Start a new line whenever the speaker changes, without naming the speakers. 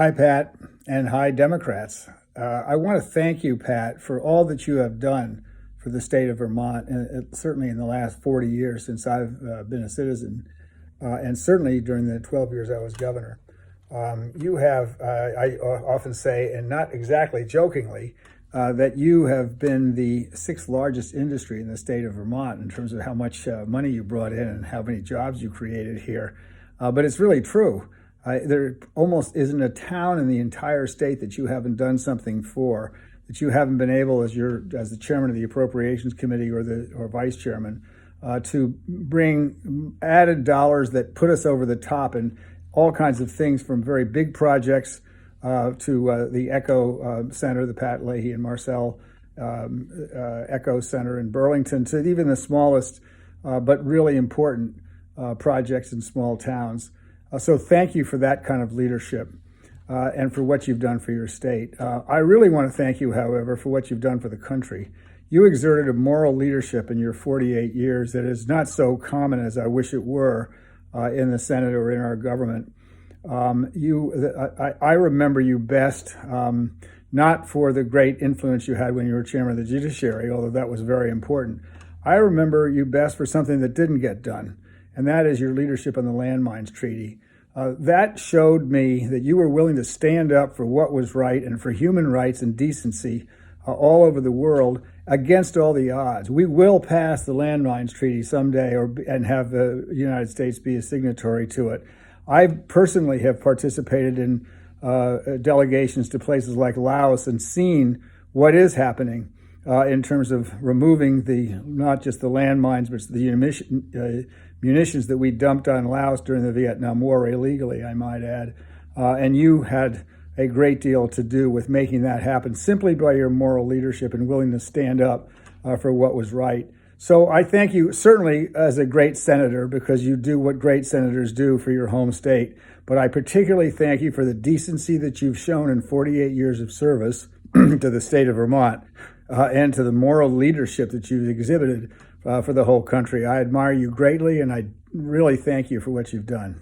Hi, Pat, and hi, Democrats. I want to thank you, Pat, for all that you have done for the state of Vermont, and certainly in the last 40 years since I've been a citizen, and certainly during the 12 years I was governor. You have, I often say, and not exactly jokingly, that you have been the sixth largest industry in the state of Vermont in terms of how much money you brought in and how many jobs you created here. But it's really true. There almost isn't a town in the entire state that you haven't done something for, that you haven't been able, as the chairman of the Appropriations Committee or vice chairman, to bring added dollars that put us over the top in all kinds of things, from very big projects to the Echo Center, the Pat Leahy and Marcel Echo Center in Burlington, to even the smallest but really important projects in small towns. So thank you for that kind of leadership and for what you've done for your state. I really want to thank you, however, for what you've done for the country. You exerted a moral leadership in your 48 years that is not so common as I wish it were in the Senate or in our government. I remember you best, not for the great influence you had when you were chairman of the judiciary, although that was very important. I remember you best for something that didn't get done, and that is your leadership on the Landmines Treaty. That showed me that you were willing to stand up for what was right and for human rights and decency all over the world against all the odds. We will pass the Landmines Treaty someday and have the United States be a signatory to it. I personally have participated in delegations to places like Laos and seen what is happening in terms of removing not just the landmines, but the munitions that we dumped on Laos during the Vietnam War illegally, I might add. And you had a great deal to do with making that happen simply by your moral leadership and willingness to stand up for what was right. So I thank you certainly as a great senator, because you do what great senators do for your home state. But I particularly thank you for the decency that you've shown in 48 years of service to the state of Vermont and to the moral leadership that you've exhibited for the whole country. I admire you greatly, and I really thank you for what you've done.